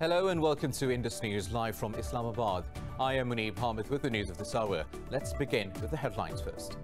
Hello and welcome to Indus News live from Islamabad. I am Munib Hamid with the news of this hour. Let's begin with the headlines first.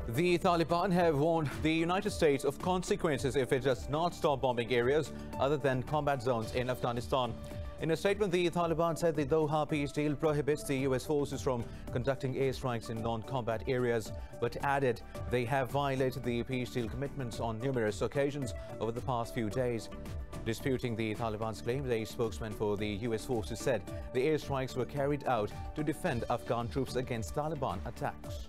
The Taliban have warned the United States of consequences if it does not stop bombing areas other than combat zones in Afghanistan. In a statement, the Taliban said the Doha peace deal prohibits the U.S. forces from conducting airstrikes in non-combat areas, but added they have violated the peace deal commitments on numerous occasions over the past few days. Disputing the Taliban's claims, a spokesman for the U.S. forces said the airstrikes were carried out to defend Afghan troops against Taliban attacks.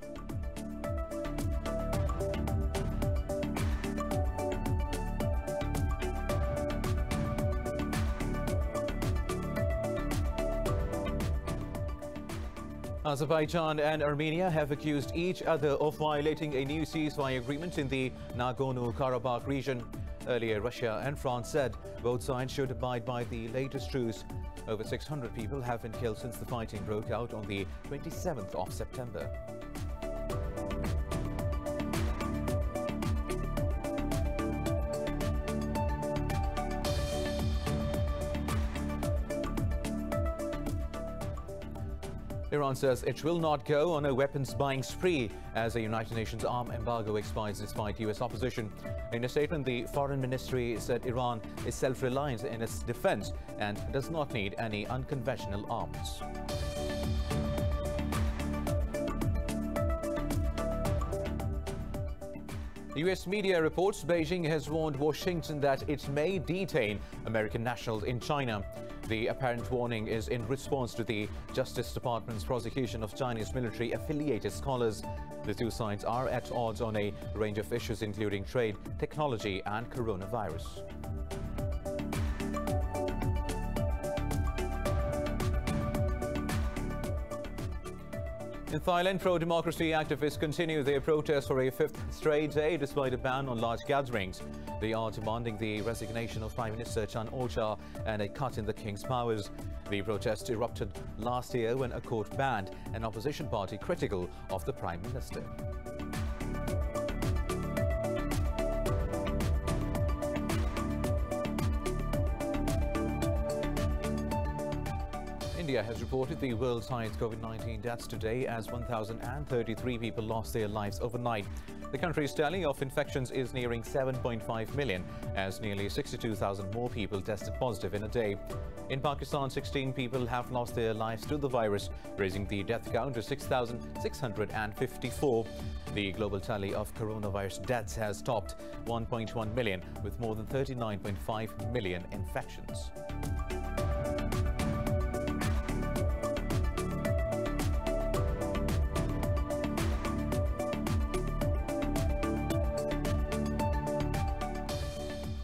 Azerbaijan and Armenia have accused each other of violating a new ceasefire agreement in the Nagorno-Karabakh region. Earlier, Russia and France said both sides should abide by the latest truce. Over 600 people have been killed since the fighting broke out on the 27th of September. Iran says it will not go on a weapons buying spree as the United Nations arms embargo expires despite U.S. opposition. In a statement, the Foreign Ministry said Iran is self-reliant in its defense and does not need any unconventional arms. U.S. media reports Beijing has warned Washington that it may detain American nationals in China. The apparent warning is in response to the Justice Department's prosecution of Chinese military-affiliated scholars. The two sides are at odds on a range of issues including trade, technology and coronavirus. In Thailand, pro-democracy activists continue their protest for a fifth straight day despite a ban on large gatherings. They are demanding the resignation of Prime Minister Chan O-cha and a cut in the king's powers. The protest erupted last year when a court banned an opposition party critical of the Prime Minister. India has reported the world's highest COVID-19 deaths today as 1,033 people lost their lives overnight. The country's tally of infections is nearing 7.5 million as nearly 62,000 more people tested positive in a day. In Pakistan, 16 people have lost their lives to the virus, raising the death count to 6,654. The global tally of coronavirus deaths has topped 1.1 million with more than 39.5 million infections.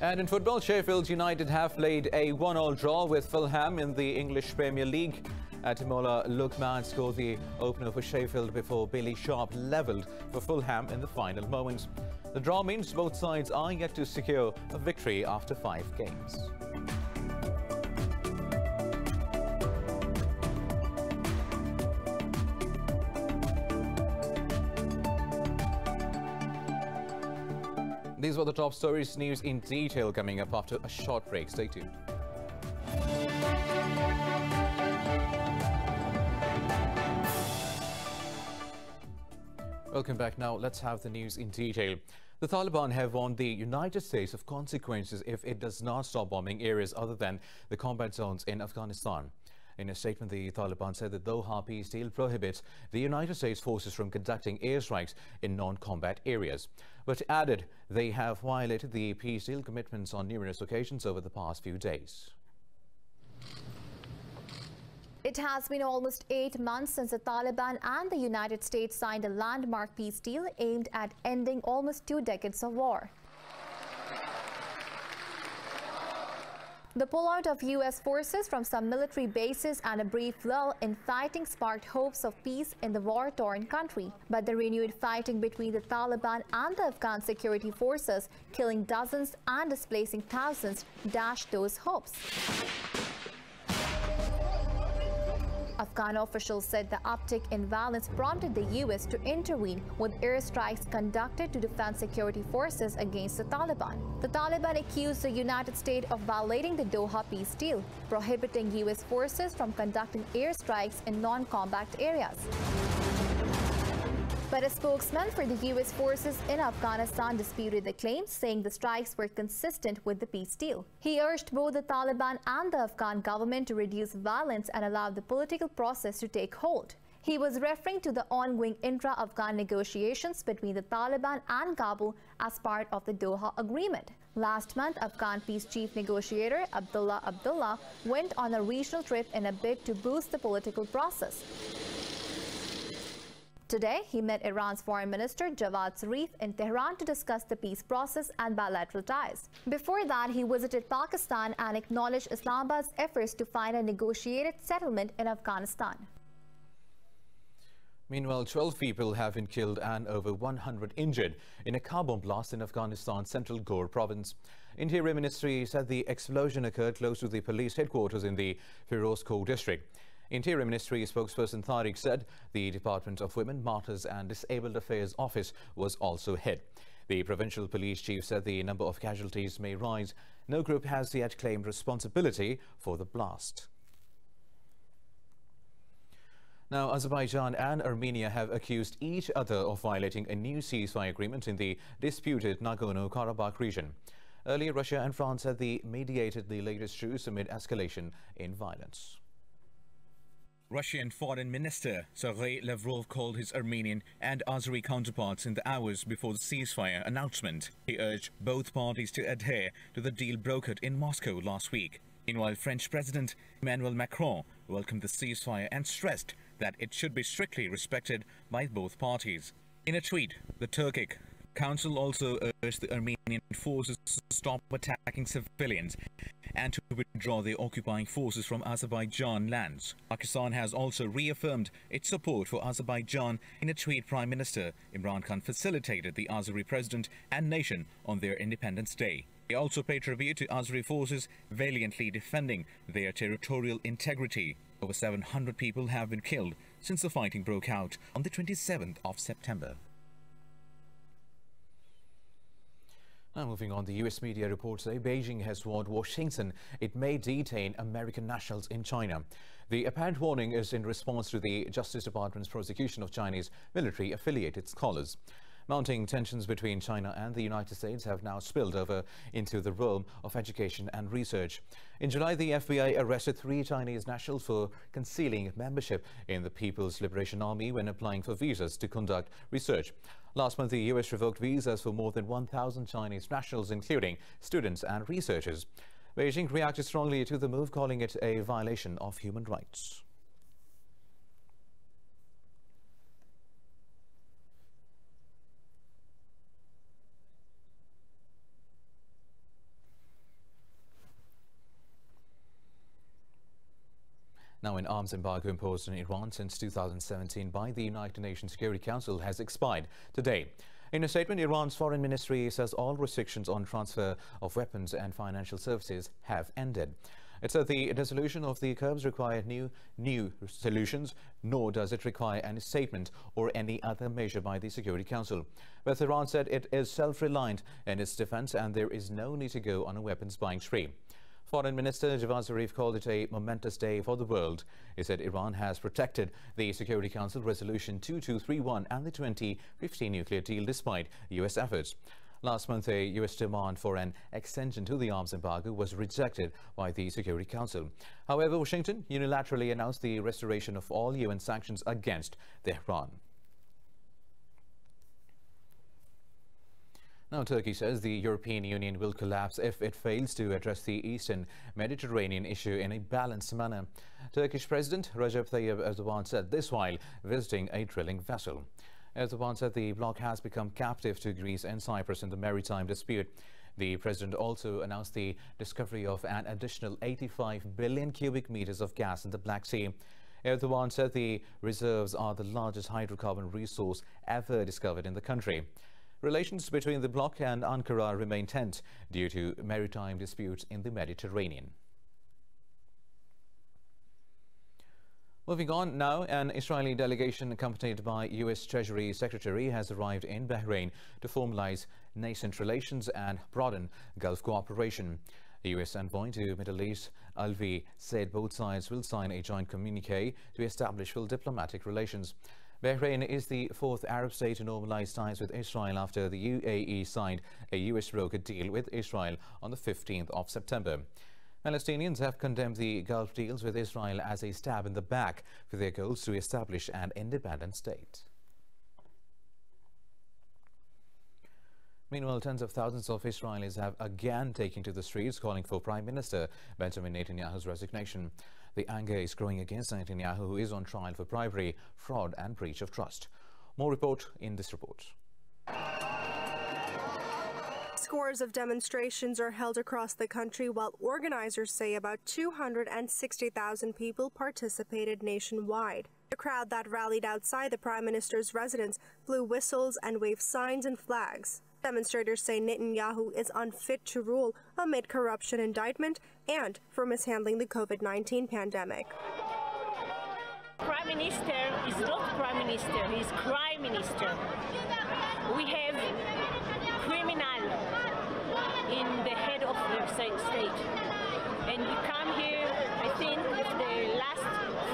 And in football, Sheffield United have played a 1-1 draw with Fulham in the English Premier League. Ademola Lookman scored the opener for Sheffield before Billy Sharp levelled for Fulham in the final moments. The draw means both sides are yet to secure a victory after 5 games. These were the top stories. News in detail coming up after a short break. Stay tuned. Welcome back. Now let's have the news in detail. The Taliban have warned the United States of consequences if it does not stop bombing areas other than the combat zones in Afghanistan. In a statement, the Taliban said the Doha peace deal prohibits the United States forces from conducting airstrikes in non-combat areas, but added they have violated the peace deal commitments on numerous occasions over the past few days. It has been almost 8 months since the Taliban and the United States signed a landmark peace deal aimed at ending almost 2 decades of war. The pullout of U.S. forces from some military bases and a brief lull in fighting sparked hopes of peace in the war-torn country. But the renewed fighting between the Taliban and the Afghan security forces, killing dozens and displacing thousands, dashed those hopes. Afghan officials said the uptick in violence prompted the U.S. to intervene with airstrikes conducted to defend security forces against the Taliban. The Taliban accused the United States of violating the Doha peace deal, prohibiting U.S. forces from conducting airstrikes in non-combat areas. But a spokesman for the U.S. forces in Afghanistan disputed the claims, saying the strikes were consistent with the peace deal. He urged both the Taliban and the Afghan government to reduce violence and allow the political process to take hold. He was referring to the ongoing intra-Afghan negotiations between the Taliban and Kabul as part of the Doha agreement. Last month, Afghan peace chief negotiator Abdullah went on a regional trip in a bid to boost the political process. Today, he met Iran's Foreign Minister Javad Zarif in Tehran to discuss the peace process and bilateral ties. Before that, he visited Pakistan and acknowledged Islamabad's efforts to find a negotiated settlement in Afghanistan. Meanwhile, 12 people have been killed and over 100 injured in a car bomb blast in Afghanistan's central Ghor province. Interior Ministry said the explosion occurred close to the police headquarters in the Firozkoh district. Interior Ministry spokesperson Tariq said the Department of Women, Martyrs and Disabled Affairs Office was also hit. The provincial police chief said the number of casualties may rise. No group has yet claimed responsibility for the blast. Now, Azerbaijan and Armenia have accused each other of violating a new ceasefire agreement in the disputed Nagorno-Karabakh region. Earlier, Russia and France said they mediated the latest truce amid escalation in violence. Russian Foreign Minister Sergei Lavrov called his Armenian and Azeri counterparts in the hours before the ceasefire announcement. He urged both parties to adhere to the deal brokered in Moscow last week. Meanwhile, French President Emmanuel Macron welcomed the ceasefire and stressed that it should be strictly respected by both parties. In a tweet, the Turkic Council also urged the Armenian forces to stop attacking civilians and to withdraw the occupying forces from Azerbaijan lands. Pakistan has also reaffirmed its support for Azerbaijan. In a tweet, Prime Minister Imran Khan facilitated the Azeri president and nation on their Independence Day. He also paid tribute to Azeri forces valiantly defending their territorial integrity. Over 700 people have been killed since the fighting broke out on the 27th of September. Now moving on, the U.S. media reports today Beijing has warned Washington it may detain American nationals in China. The apparent warning is in response to the Justice Department's prosecution of Chinese military-affiliated scholars. Mounting tensions between China and the United States have now spilled over into the realm of education and research. In July, the FBI arrested 3 Chinese nationals for concealing membership in the People's Liberation Army when applying for visas to conduct research. Last month, the U.S. revoked visas for more than 1,000 Chinese nationals, including students and researchers. Beijing reacted strongly to the move, calling it a violation of human rights. Now, an arms embargo imposed on Iran since 2017 by the United Nations Security Council has expired today. In a statement, Iran's foreign ministry says all restrictions on transfer of weapons and financial services have ended. It said the dissolution of the curbs required new solutions, nor does it require any statement or any other measure by the Security Council. But Iran said it is self-reliant in its defense and there is no need to go on a weapons buying spree. Foreign Minister Javad Zarif called it a momentous day for the world. He said Iran has protected the Security Council Resolution 2231 and the 2015 nuclear deal despite U.S. efforts. Last month, a U.S. demand for an extension to the arms embargo was rejected by the Security Council. However, Washington unilaterally announced the restoration of all UN sanctions against Tehran. Now, Turkey says the European Union will collapse if it fails to address the Eastern Mediterranean issue in a balanced manner. Turkish President Recep Tayyip Erdogan said this while visiting a drilling vessel. Erdogan said the bloc has become captive to Greece and Cyprus in the maritime dispute. The president also announced the discovery of an additional 85 billion cubic meters of gas in the Black Sea. Erdogan said the reserves are the largest hydrocarbon resource ever discovered in the country. Relations between the bloc and Ankara remain tense due to maritime disputes in the Mediterranean. Moving on now, an Israeli delegation accompanied by U.S. Treasury Secretary has arrived in Bahrain to formalize nascent relations and broaden Gulf cooperation. The U.S. envoy to Middle East, Alvi, said both sides will sign a joint communique to establish full diplomatic relations. Bahrain is the fourth Arab state to normalize ties with Israel after the UAE signed a U.S.-brokered deal with Israel on the 15th of September. Palestinians have condemned the Gulf deals with Israel as a stab in the back for their goals to establish an independent state. Meanwhile, tens of thousands of Israelis have again taken to the streets calling for Prime Minister Benjamin Netanyahu's resignation. The anger is growing against Netanyahu, who is on trial for bribery, fraud and breach of trust. More report in this report. Scores of demonstrations are held across the country, while organizers say about 260,000 people participated nationwide. The crowd that rallied outside the Prime Minister's residence blew whistles and waved signs and flags. Demonstrators say Netanyahu is unfit to rule amid corruption indictment and for mishandling the COVID-19 pandemic. Prime Minister is not Prime Minister, he is Crime Minister. We have criminal in the head of the state. And we come here, I think, the last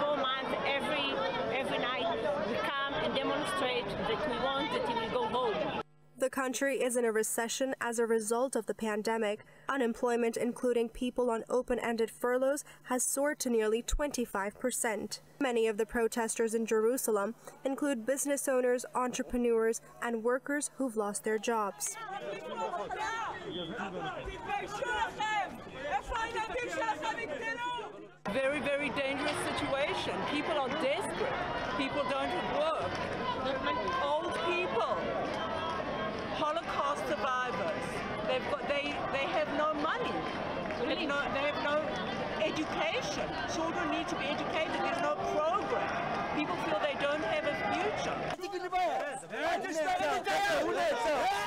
4 months, every night, we come and demonstrate that we want that he will go home. The country is in a recession as a result of the pandemic. Unemployment, including people on open-ended furloughs, has soared to nearly 25%. Many of the protesters in Jerusalem include business owners, entrepreneurs, and workers who've lost their jobs. Very, very dangerous situation. People are desperate. People don't have work. Old people. Holocaust survivors. They have no money. They have no education. Children need to be educated. There's no program. People feel they don't have a future.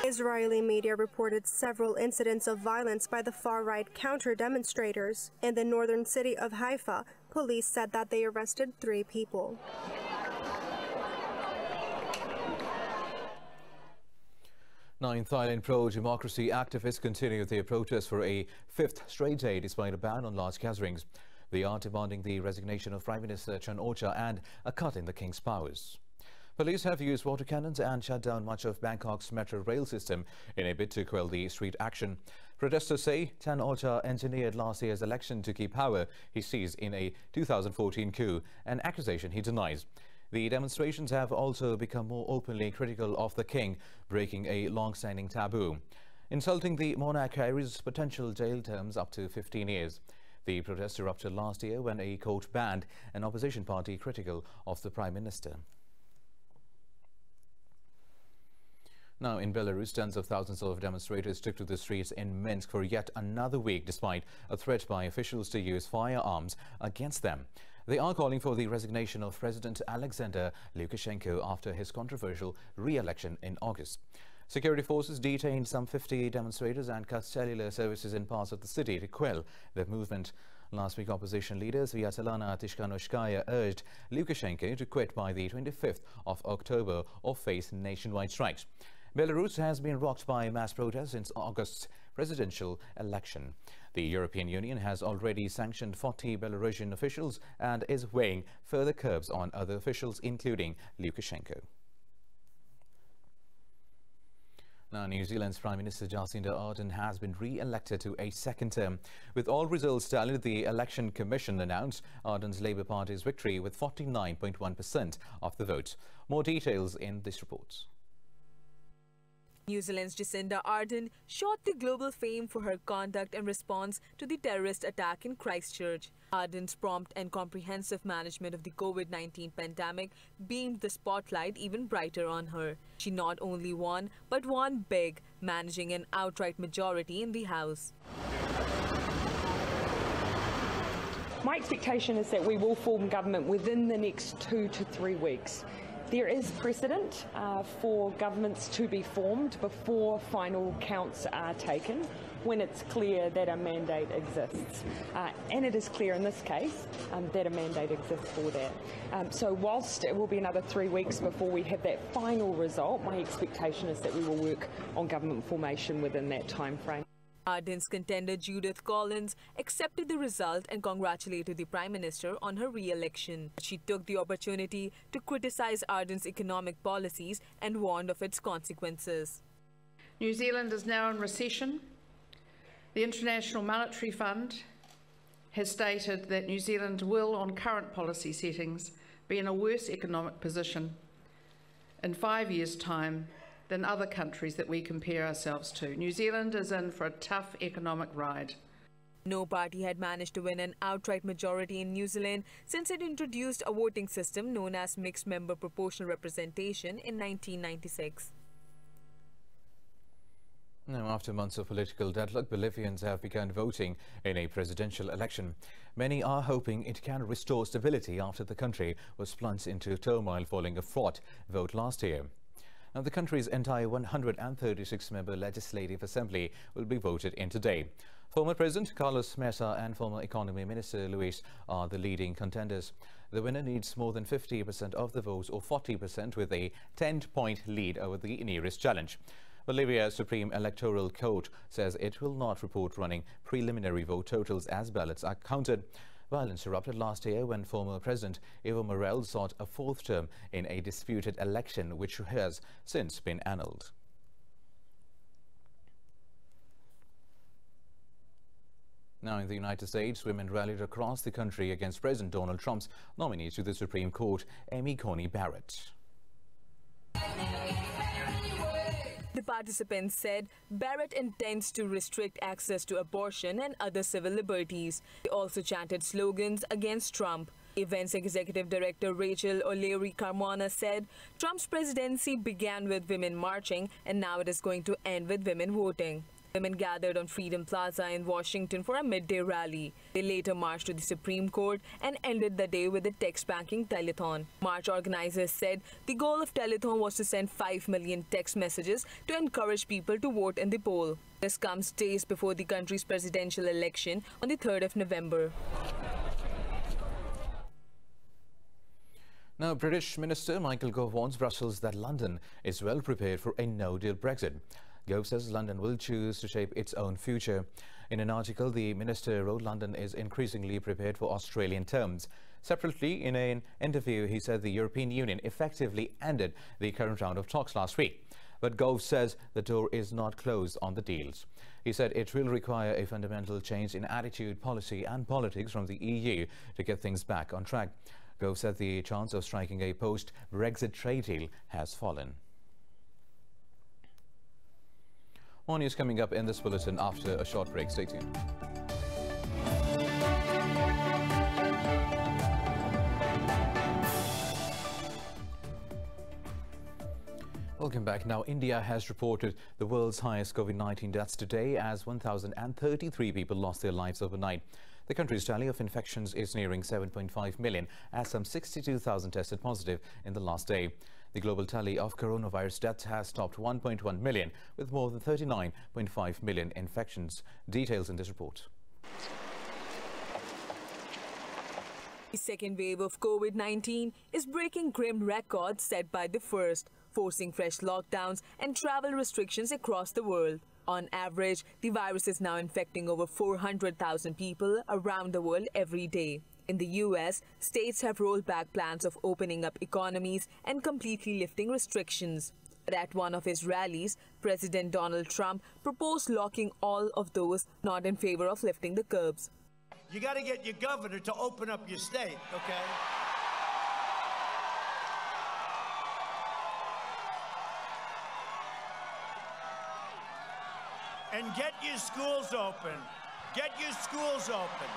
Israeli media reported several incidents of violence by the far-right counter-demonstrators. In the northern city of Haifa, police said that they arrested 3 people. Now in Thailand, pro-democracy activists continue their protest for a 5th straight day despite a ban on large gatherings. They are demanding the resignation of Prime Minister Chan Ocha and a cut in the king's powers. Police have used water cannons and shut down much of Bangkok's metro rail system in a bid to quell the street action. Protesters say Chan Ocha engineered last year's election to keep power he seized in a 2014 coup, an accusation he denies. The demonstrations have also become more openly critical of the king, breaking a long-standing taboo. Insulting the monarch carries potential jail terms up to 15 years. The protests erupted last year when a court banned an opposition party critical of the Prime Minister. Now in Belarus, tens of thousands of demonstrators took to the streets in Minsk for yet another week despite a threat by officials to use firearms against them. They are calling for the resignation of President Alexander Lukashenko after his controversial re-election in August. Security forces detained some 50 demonstrators and cut cellular services in parts of the city to quell the movement. Last week, opposition leaders Vyacheslava Tsikhanouskaya urged Lukashenko to quit by the 25th of October or face nationwide strikes. Belarus has been rocked by mass protests since August's presidential election. The European Union has already sanctioned 40 Belarusian officials and is weighing further curbs on other officials, including Lukashenko. Now, New Zealand's Prime Minister Jacinda Ardern has been re-elected to a second term. With all results tallied, the Election Commission announced Ardern's Labour Party's victory with 49.1% of the votes. More details in this report. New Zealand's Jacinda Ardern shot the global fame for her conduct and response to the terrorist attack in Christchurch. Ardern's prompt and comprehensive management of the COVID-19 pandemic beamed the spotlight even brighter on her. She not only won, but won big, managing an outright majority in the House. My expectation is that we will form government within the next 2 to 3 weeks. There is precedent for governments to be formed before final counts are taken when it's clear that a mandate exists. And it is clear in this case that a mandate exists for that. So whilst it will be another 3 weeks before we have that final result, my expectation is that we will work on government formation within that time frame. Ardern's contender Judith Collins accepted the result and congratulated the Prime Minister on her re-election. She took the opportunity to criticize Ardern's economic policies and warned of its consequences. New Zealand is now in recession. The International Monetary Fund has stated that New Zealand will, on current policy settings, be in a worse economic position in 5 years' time than other countries that we compare ourselves to. New Zealand is in for a tough economic ride. No party had managed to win an outright majority in New Zealand since it introduced a voting system known as mixed member proportional representation in 1996. Now, after months of political deadlock, Bolivians have begun voting in a presidential election. Many are hoping it can restore stability after the country was plunged into turmoil following a fraught vote last year. Now, the country's entire 136-member Legislative Assembly will be voted in today. Former President Carlos Mesa and former Economy Minister Luis are the leading contenders. The winner needs more than 50% of the votes, or 40%, with a 10-point lead over the nearest challenge. Bolivia's Supreme Electoral Court says it will not report running preliminary vote totals as ballots are counted. Violence erupted last year when former President Evo Morales sought a fourth term in a disputed election, which has since been annulled. Now, in the United States, women rallied across the country against President Donald Trump's nominee to the Supreme Court, Amy Coney Barrett. The participants said Barrett intends to restrict access to abortion and other civil liberties. They also chanted slogans against Trump. Events Executive Director Rachel O'Leary Carmona said Trump's presidency began with women marching and now it is going to end with women voting. Women gathered on Freedom Plaza in Washington for a midday rally. They later marched to the Supreme Court and ended the day with a text-banking telethon. March organizers said the goal of telethon was to send 5 million text messages to encourage people to vote in the poll. This comes days before the country's presidential election on the 3rd of November. Now, British Minister Michael Gove warns Brussels that London is well prepared for a no-deal Brexit. Gove says London will choose to shape its own future. In an article, the minister wrote London is increasingly prepared for Australian terms. Separately, in an interview, he said the European Union effectively ended the current round of talks last week. But Gove says the door is not closed on the deals. He said it will require a fundamental change in attitude, policy and politics from the EU to get things back on track. Gove said the chance of striking a post-Brexit trade deal has fallen. More news coming up in this bulletin after a short break. Stay tuned. Welcome back. Now, India has reported the world's highest COVID-19 deaths today as 1,033 people lost their lives overnight. The country's tally of infections is nearing 7.5 million as some 62,000 tested positive in the last day. The global tally of coronavirus deaths has topped 1.1 million, with more than 39.5 million infections. Details in this report. The second wave of COVID-19 is breaking grim records set by the first, forcing fresh lockdowns and travel restrictions across the world. On average, the virus is now infecting over 400,000 people around the world every day. In the U.S., states have rolled back plans of opening up economies and completely lifting restrictions. But at one of his rallies, President Donald Trump proposed locking all of those not in favor of lifting the curbs. You got to get your governor to open up your state, okay? And get your schools open. Get your schools open.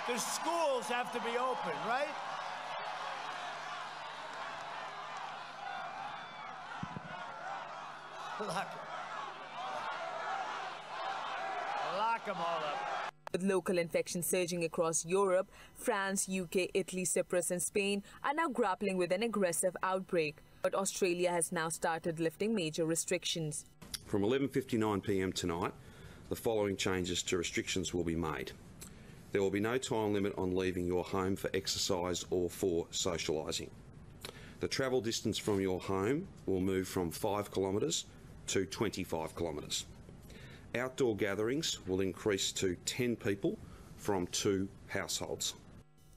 The schools have to be open, right? Lock them all up. With local infections surging across Europe, France, UK, Italy, Cyprus and Spain are now grappling with an aggressive outbreak. But Australia has now started lifting major restrictions. From 11:59 p.m. tonight, the following changes to restrictions will be made. There will be no time limit on leaving your home for exercise or for socialising. The travel distance from your home will move from 5 kilometres to 25 kilometres. Outdoor gatherings will increase to 10 people from 2 households.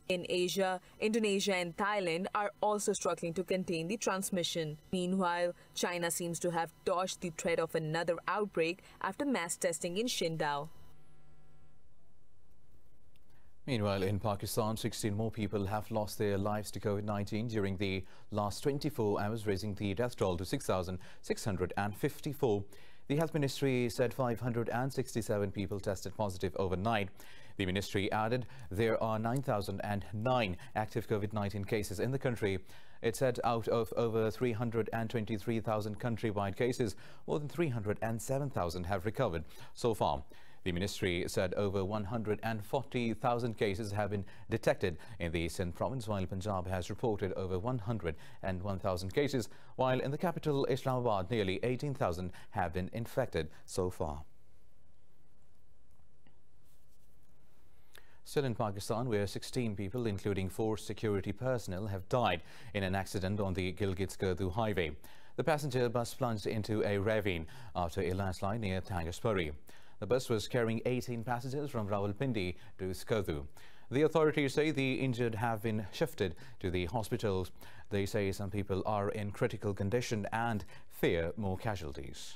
In Asia, Indonesia and Thailand are also struggling to contain the transmission. Meanwhile, China seems to have dodged the threat of another outbreak after mass testing in Qingdao. Meanwhile, in Pakistan, 16 more people have lost their lives to COVID-19 during the last 24 hours, raising the death toll to 6,654. The Health Ministry said 567 people tested positive overnight. The ministry added there are 9,009 active COVID-19 cases in the country. It said out of over 323,000 countrywide cases, more than 307,000 have recovered so far. The ministry said over 140,000 cases have been detected in the Sindh province, while Punjab has reported over 101,000 cases, while in the capital Islamabad nearly 18,000 have been infected so far. Still in Pakistan, where 16 people, including 4 security personnel, have died in an accident on the Gilgit-Skardu highway. The passenger bus plunged into a ravine after a landslide near Thangaspuri. The bus was carrying 18 passengers from Rawalpindi to Skardu. The authorities say the injured have been shifted to the hospitals. They say some people are in critical condition and fear more casualties.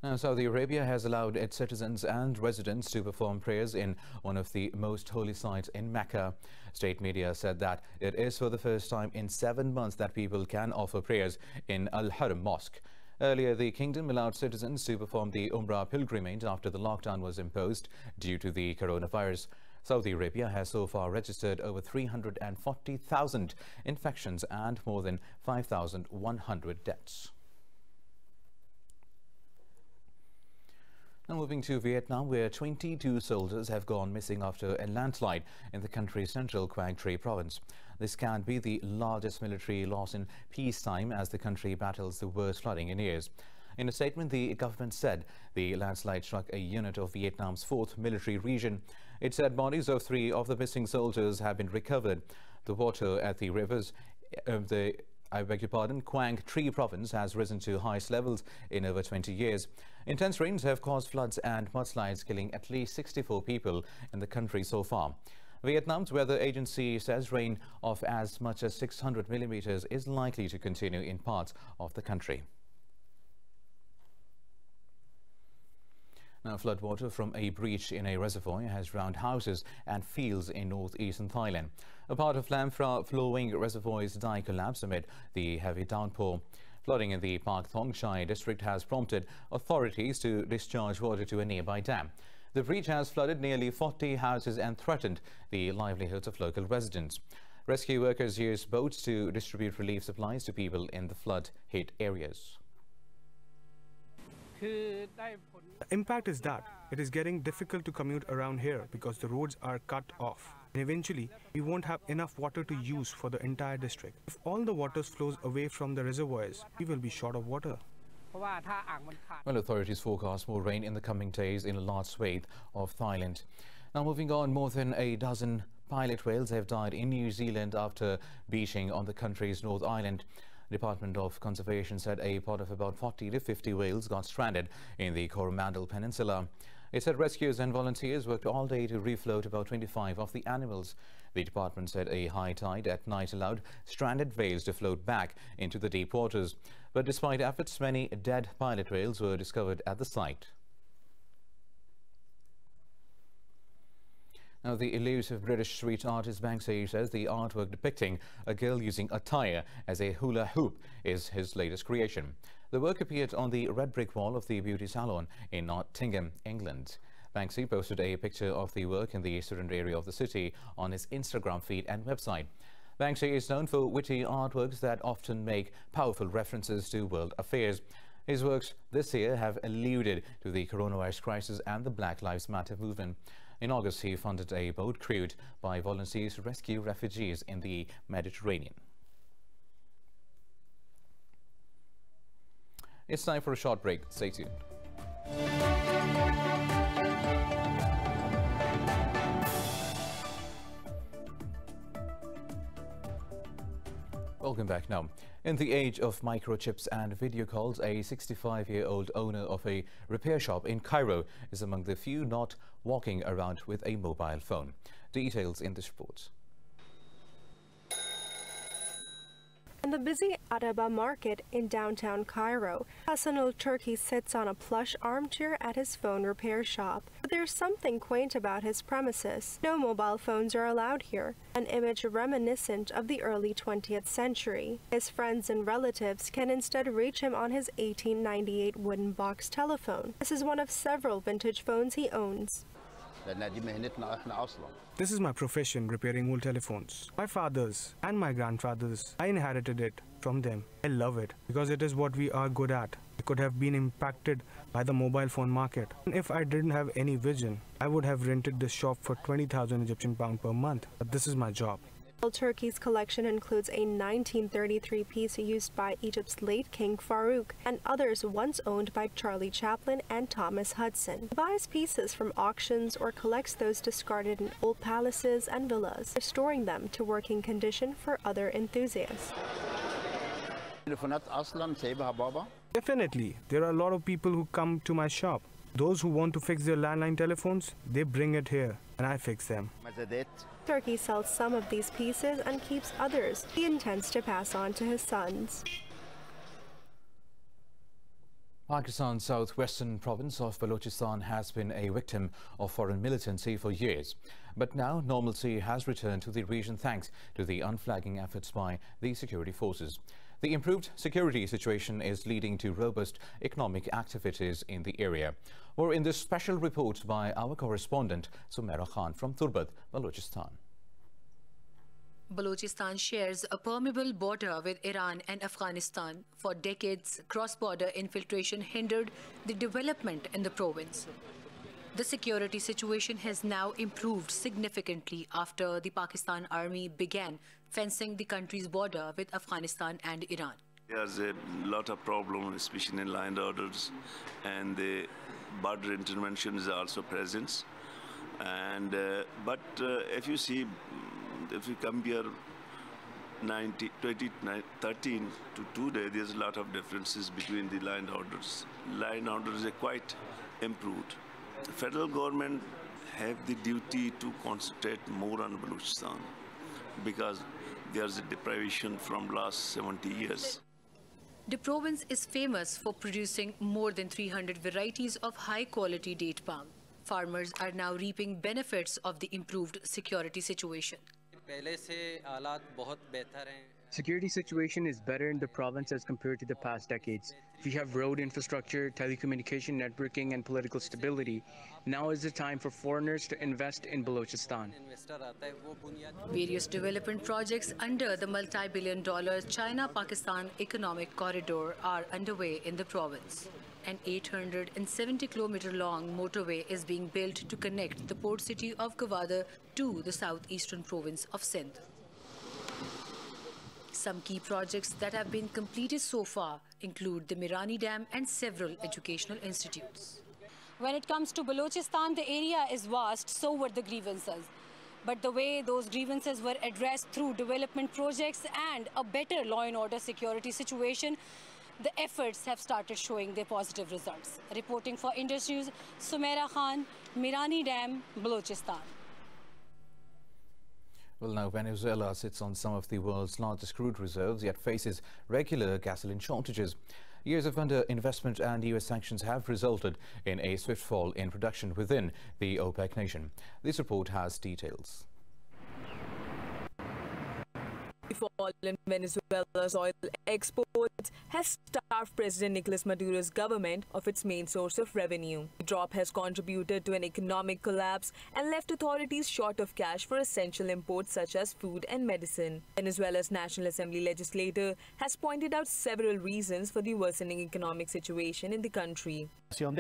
Now, Saudi Arabia has allowed its citizens and residents to perform prayers in one of the most holy sites in Mecca. State media said that it is for the first time in 7 months that people can offer prayers in Al-HARAM mosque. Earlier, the kingdom allowed citizens to perform the Umrah pilgrimage after the lockdown was imposed due to the coronavirus. Saudi Arabia has so far registered over 340,000 infections and more than 5,100 deaths. Now moving to Vietnam, where 22 soldiers have gone missing after a landslide in the country's central Quang Tri province. This can be the largest military loss in peacetime as the country battles the worst flooding in years. In a statement, the government said the landslide struck a unit of Vietnam's 4th military region. It said bodies of 3 of the missing soldiers have been recovered. The water at the rivers of the Quang Tri province has risen to highest levels in over 20 years. Intense rains have caused floods and mudslides, killing at least 64 people in the country so far. Vietnam's weather agency says rain of as much as 600 millimeters is likely to continue in parts of the country. Now, floodwater from a breach in a reservoir has drowned houses and fields in northeastern Thailand. A part of Lam Phra flowing reservoir's dike collapsed amid the heavy downpour. Flooding in the Pak Thong Chai district has prompted authorities to discharge water to a nearby dam. The breach has flooded nearly 40 houses and threatened the livelihoods of local residents. Rescue workers used boats to distribute relief supplies to people in the flood-hit areas. The impact is that it is getting difficult to commute around here because the roads are cut off. And eventually, we won't have enough water to use for the entire district. If all the water flows away from the reservoirs, we will be short of water. Well, authorities forecast more rain in the coming days in a large swathe of Thailand. Now, moving on, more than a dozen pilot whales have died in New Zealand after beaching on the country's North Island. Department of Conservation said a pod of about 40 to 50 whales got stranded in the Coromandel Peninsula. It said rescuers and volunteers worked all day to refloat about 25 of the animals. The department said a high tide at night allowed stranded whales to float back into the deep waters. But despite efforts, many dead pilot whales were discovered at the site. Now, the elusive British street artist Banksy says the artwork depicting a girl using a tyre as a hula hoop is his latest creation. The work appeared on the red brick wall of the beauty salon in Nottingham, England. Banksy posted a picture of the work in the student area of the city on his Instagram feed and website. Banksy is known for witty artworks that often make powerful references to world affairs. His works this year have alluded to the coronavirus crisis and the Black Lives Matter movement. In August, he funded a boat crewed by volunteers to rescue refugees in the Mediterranean. It's time for a short break. Stay tuned. Welcome back now. In the age of microchips and video calls, a 65-year-old owner of a repair shop in Cairo is among the few not walking around with a mobile phone. Details in this report. In the busy Araba market in downtown Cairo, Hassan al-Turki sits on a plush armchair at his phone repair shop. But there's something quaint about his premises. No mobile phones are allowed here, an image reminiscent of the early 20th century. His friends and relatives can instead reach him on his 1898 wooden box telephone. This is one of several vintage phones he owns. This is my profession, repairing old telephones. My father's and my grandfather's, I inherited it from them. I love it because it is what we are good at. I could have been impacted by the mobile phone market. And if I didn't have any vision, I would have rented this shop for 20,000 Egyptian pound per month. But this is my job. Al-Turki's collection includes a 1933 piece used by Egypt's late King Farouk and others once owned by Charlie Chaplin and Thomas Hudson. He buys pieces from auctions or collects those discarded in old palaces and villas, restoring them to working condition for other enthusiasts. Definitely, there are a lot of people who come to my shop. Those who want to fix their landline telephones, they bring it here and I fix them. Turkey sells some of these pieces and keeps others he intends to pass on to his sons. Pakistan's southwestern province of Balochistan has been a victim of foreign militancy for years. But now normalcy has returned to the region thanks to the unflagging efforts by the security forces. The improved security situation is leading to robust economic activities in the area. More in this special report by our correspondent Sumaira Khan from Turbat, Balochistan. Balochistan shares a permeable border with Iran and Afghanistan. For decades, cross-border infiltration hindered the development in the province. The security situation has now improved significantly after the Pakistan Army began fencing the country's border with Afghanistan and Iran. There's a lot of problems, especially in land orders, and the border intervention is also present. And if you see, if you compare 2013 to today, there's a lot of differences between the land orders. Land orders are quite improved. The federal government have the duty to concentrate more on Balochistan because there's a deprivation from last 70 years. The province is famous for producing more than 300 varieties of high-quality date palm. Farmers are now reaping benefits of the improved security situation. Security situation is better in the province as compared to the past decades. We have road infrastructure, telecommunication networking, and political stability. Now is the time for foreigners to invest in Balochistan. Various development projects under the multi-billion-dollar China-Pakistan Economic Corridor are underway in the province. An 870-kilometer-long motorway is being built to connect the port city of Gwadar to the southeastern province of Sindh. Some key projects that have been completed so far include the Mirani Dam and several educational institutes. When it comes to Balochistan, the area is vast, so were the grievances. But the way those grievances were addressed through development projects and a better law and order security situation, the efforts have started showing their positive results. Reporting for Indus News, Sumaira Khan, Mirani Dam, Balochistan. Well, now Venezuela sits on some of the world's largest crude reserves, yet faces regular gasoline shortages. Years of underinvestment and U.S. sanctions have resulted in a swift fall in production within the OPEC nation. This report has details. The fall in Venezuela's oil exports imports has starved President Nicolas Maduro's government of its main source of revenue. The drop has contributed to an economic collapse and left authorities short of cash for essential imports such as food and medicine. Venezuela's National Assembly legislator has pointed out several reasons for the worsening economic situation in the country. The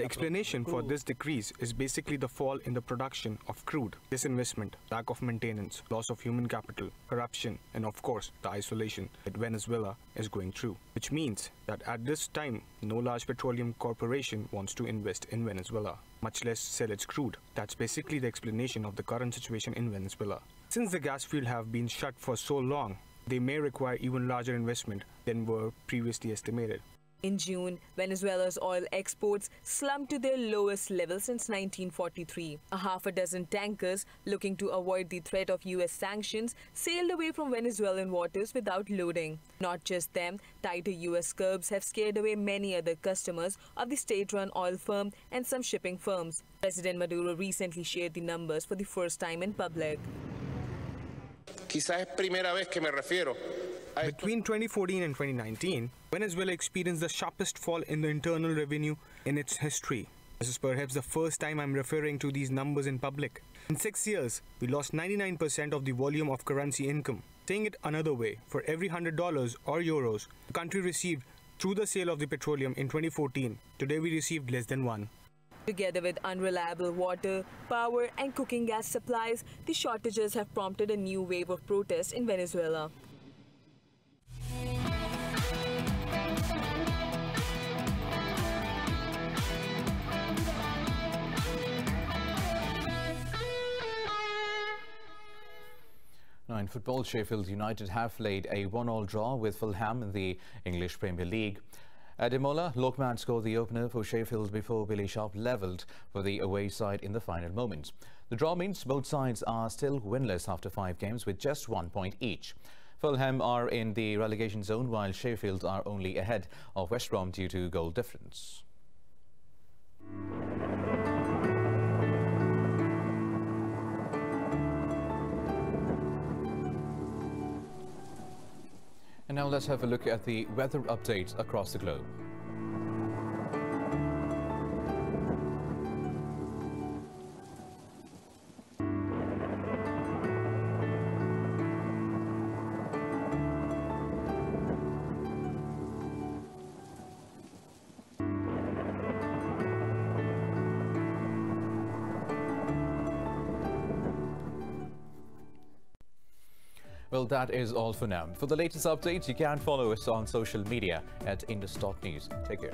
explanation for this decrease is basically the fall in the production of crude, disinvestment, lack of maintenance, loss of human capital, corruption, and of course the isolation that Venezuela is going through. Which means that at this time, no large petroleum corporation wants to invest in Venezuela, much less sell its crude. That's basically the explanation of the current situation in Venezuela. Since the gas field have been shut for so long, they may require even larger investment than were previously estimated. In June, Venezuela's oil exports slumped to their lowest level since 1943. A half a dozen tankers, looking to avoid the threat of U.S. sanctions, sailed away from Venezuelan waters without loading. Not just them, tighter U.S. curbs have scared away many other customers of the state-run oil firm and some shipping firms. President Maduro recently shared the numbers for the first time in public. Between 2014 and 2019, Venezuela experienced the sharpest fall in the internal revenue in its history. This is perhaps the first time I'm referring to these numbers in public. In 6 years, we lost 99% of the volume of currency income. Saying it another way, for every $100 or euros the country received through the sale of the petroleum in 2014, today we received less than one. Together with unreliable water, power and cooking gas supplies, the shortages have prompted a new wave of protests in Venezuela. Now in football, Sheffield United have played a 1-1 draw with Fulham in the English Premier League. Ademola Lookman scored the opener for Sheffield before Billy Sharp levelled for the away side in the final moments. The draw means both sides are still winless after 5 games with just 1 point each. Fulham are in the relegation zone while Sheffield are only ahead of West Brom due to goal difference. And now let's have a look at the weather updates across the globe. Well, that is all for now. For the latest updates, you can follow us on social media at indus.news. Take care.